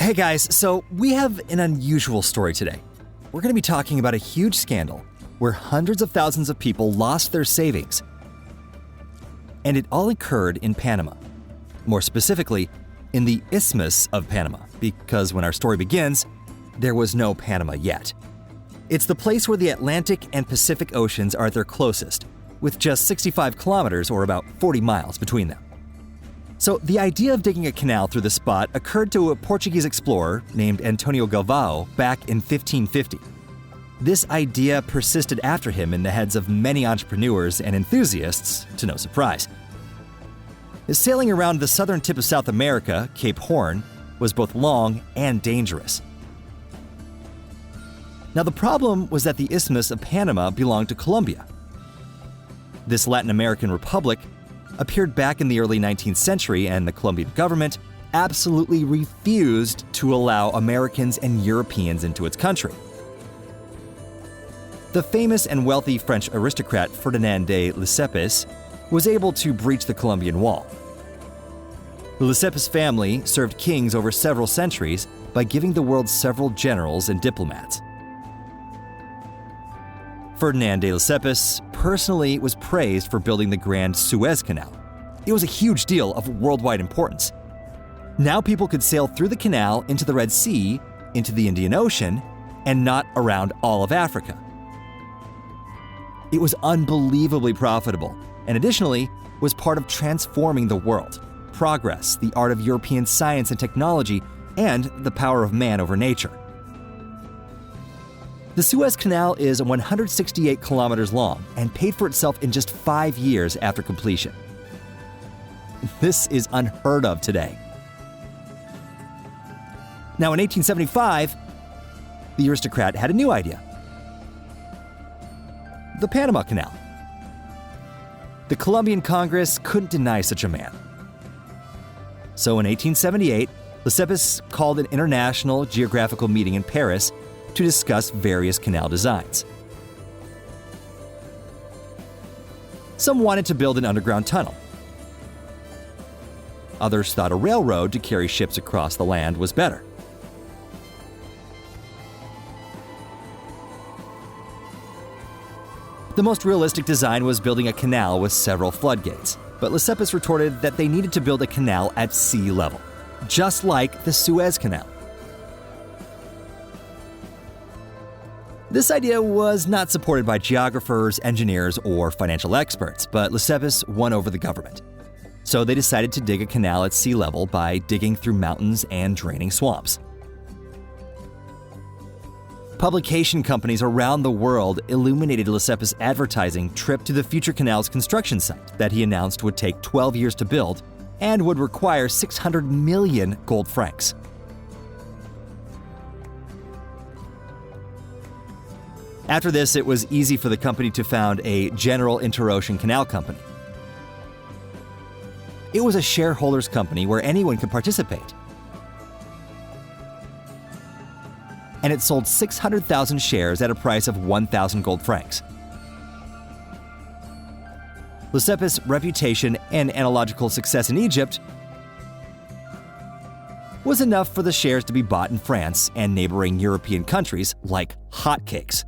Hey guys, so we have an unusual story today. We're going to be talking about a huge scandal where hundreds of thousands of people lost their savings. And it all occurred in Panama. More specifically, in the isthmus of Panama, because when our story begins, there was no Panama yet. It's the place where the Atlantic and Pacific Oceans are at their closest, with just 65 kilometers or about 40 miles between them. So the idea of digging a canal through the spot occurred to a Portuguese explorer named Antonio Galvão back in 1550. This idea persisted after him in the heads of many entrepreneurs and enthusiasts, to no surprise. Sailing around the southern tip of South America, Cape Horn, was both long and dangerous. Now the problem was that the Isthmus of Panama belonged to Colombia. This Latin American republic appeared back in the early 19th century, and the Colombian government absolutely refused to allow Americans and Europeans into its country. The famous and wealthy French aristocrat Ferdinand de Lesseps was able to breach the Colombian wall. The Lesseps family served kings over several centuries by giving the world several generals and diplomats. Ferdinand de Lesseps personally was praised for building the Grand Suez Canal. It was a huge deal of worldwide importance. Now people could sail through the canal into the Red Sea, into the Indian Ocean, and not around all of Africa. It was unbelievably profitable, and additionally was part of transforming the world, progress, the art of European science and technology, and the power of man over nature. The Suez Canal is 168 kilometers long and paid for itself in just 5 years after completion. This is unheard of today. Now in 1875, the aristocrat had a new idea: the Panama Canal. The Colombian Congress couldn't deny such a man. So in 1878, Lesseps called an international geographical meeting in Paris to discuss various canal designs. Some wanted to build an underground tunnel. Others thought a railroad to carry ships across the land was better. The most realistic design was building a canal with several floodgates, but Lesseps retorted that they needed to build a canal at sea level, just like the Suez Canal. This idea was not supported by geographers, engineers, or financial experts, but Lesseps won over the government. So they decided to dig a canal at sea level by digging through mountains and draining swamps. Publication companies around the world illuminated Lesseps' advertising trip to the future canal's construction site that he announced would take 12 years to build and would require 600 million gold francs. After this, it was easy for the company to found a General Interocean Canal Company. It was a shareholders' company where anyone could participate. And it sold 600,000 shares at a price of 1,000 gold francs. Lesseps' reputation and analogical success in Egypt was enough for the shares to be bought in France and neighboring European countries like hotcakes.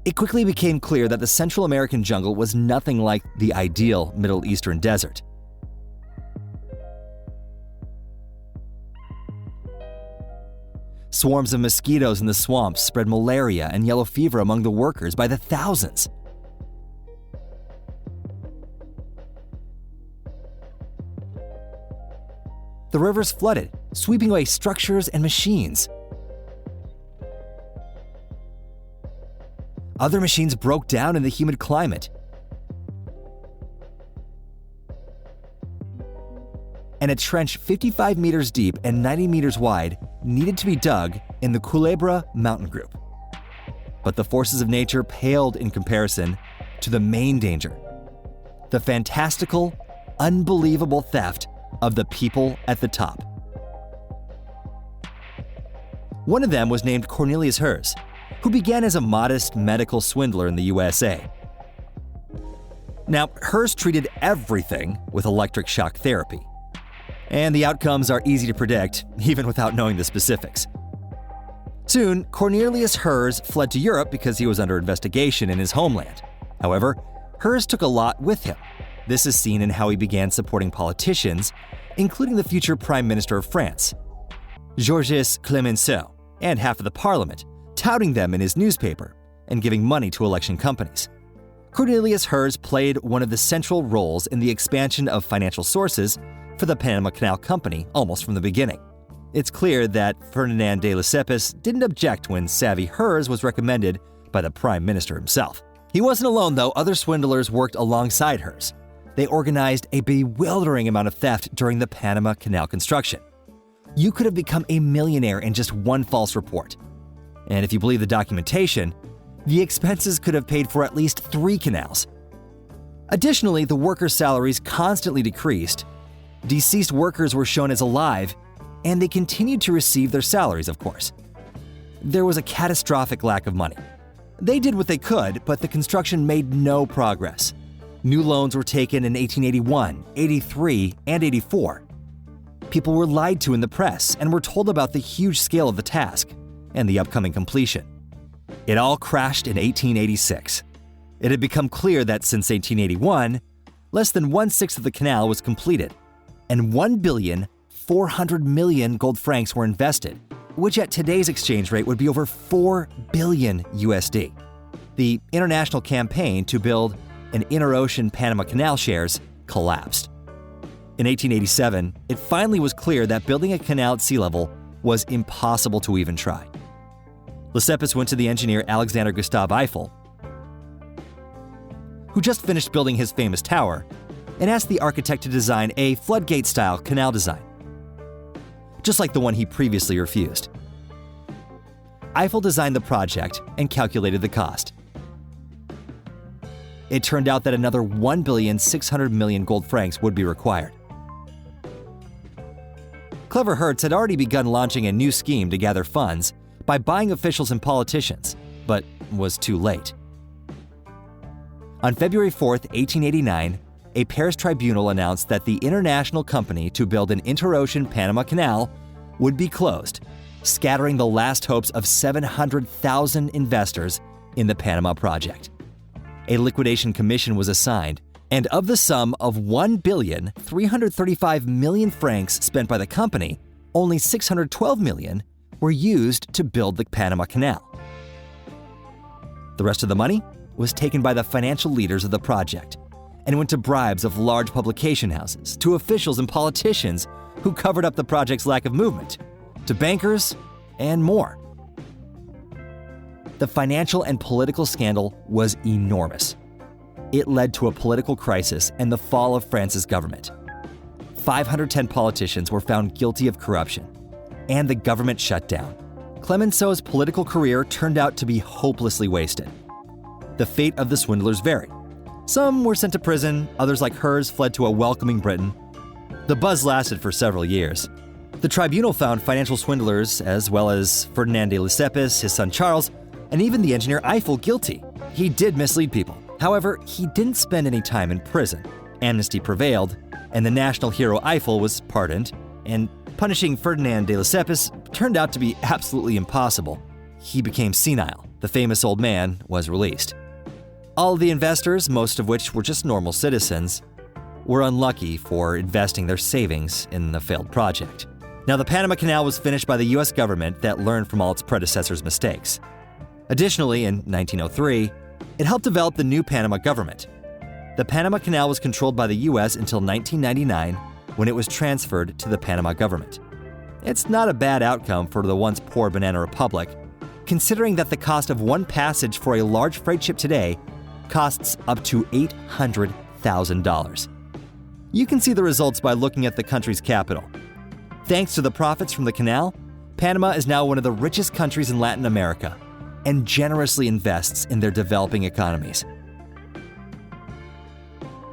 It quickly became clear that the Central American jungle was nothing like the ideal Middle Eastern desert. Swarms of mosquitoes in the swamps spread malaria and yellow fever among the workers by the thousands. The rivers flooded, sweeping away structures and machines. Other machines broke down in the humid climate. And a trench 55 meters deep and 90 meters wide needed to be dug in the Culebra mountain group. But the forces of nature paled in comparison to the main danger: the fantastical, unbelievable theft of the people at the top. One of them was named Cornelius Herz, who began as a modest medical swindler in the USA. Now, Hearst treated everything with electric shock therapy. And the outcomes are easy to predict, even without knowing the specifics. Soon, Cornelius Herz fled to Europe because he was under investigation in his homeland. However, Herz took a lot with him. This is seen in how he began supporting politicians, including the future Prime Minister of France, Georges Clemenceau, and half of the parliament, touting them in his newspaper and giving money to election companies. Cornelius Herz played one of the central roles in the expansion of financial sources for the Panama Canal Company almost from the beginning. It's clear that Ferdinand de Lesseps didn't object when savvy Herz was recommended by the Prime Minister himself. He wasn't alone, though. Other swindlers worked alongside Herz. They organized a bewildering amount of theft during the Panama Canal construction. You could have become a millionaire in just one false report. And if you believe the documentation, the expenses could have paid for at least 3 canals. Additionally, the workers' salaries constantly decreased. Deceased workers were shown as alive, and they continued to receive their salaries, of course. There was a catastrophic lack of money. They did what they could, but the construction made no progress. New loans were taken in 1881, 83, and 84. People were lied to in the press and were told about the huge scale of the task and the upcoming completion. It all crashed in 1886. It had become clear that since 1881, less than 1/6 of the canal was completed, and 1,400 million gold francs were invested, which at today's exchange rate would be over 4 billion USD. The international campaign to build an interocean Panama Canal shares collapsed. In 1887, it finally was clear that building a canal at sea level was impossible to even try. Lesseps went to the engineer Alexander Gustave Eiffel, who just finished building his famous tower, and asked the architect to design a floodgate-style canal design, just like the one he previously refused. Eiffel designed the project and calculated the cost. It turned out that another 1,600 million gold francs would be required. Clever Herz had already begun launching a new scheme to gather funds by buying officials and politicians, but was too late. On February 4, 1889, a Paris tribunal announced that the international company to build an interocean Panama Canal would be closed, scattering the last hopes of 700,000 investors in the Panama project. A liquidation commission was assigned, and of the sum of 1,335 million francs spent by the company, only 612 million were used to build the Panama Canal. The rest of the money was taken by the financial leaders of the project and went to bribes of large publication houses, to officials and politicians who covered up the project's lack of movement, to bankers, and more. The financial and political scandal was enormous. It led to a political crisis and the fall of France's government. 510 politicians were found guilty of corruption, and the government shut down. Clemenceau's political career turned out to be hopelessly wasted. The fate of the swindlers varied. Some were sent to prison, others like Herz fled to a welcoming Britain. The buzz lasted for several years. The tribunal found financial swindlers, as well as Ferdinand de Lesseps, his son Charles, and even the engineer Eiffel guilty. He did mislead people. However, he didn't spend any time in prison. Amnesty prevailed, and the national hero Eiffel was pardoned, and punishing Ferdinand de Lesseps turned out to be absolutely impossible. He became senile. The famous old man was released. All of the investors, most of which were just normal citizens, were unlucky for investing their savings in the failed project. Now, the Panama Canal was finished by the US government that learned from all its predecessors' mistakes. Additionally, in 1903, it helped develop the new Panama government. The Panama Canal was controlled by the US until 1999, when it was transferred to the Panama government. It's not a bad outcome for the once poor Banana Republic, considering that the cost of one passage for a large freight ship today costs up to $800,000. You can see the results by looking at the country's capital. Thanks to the profits from the canal, Panama is now one of the richest countries in Latin America and generously invests in their developing economies.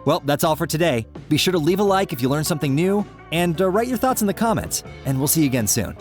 Well, that's all for today. Be sure to leave a like if you learned something new, and write your thoughts in the comments, and we'll see you again soon.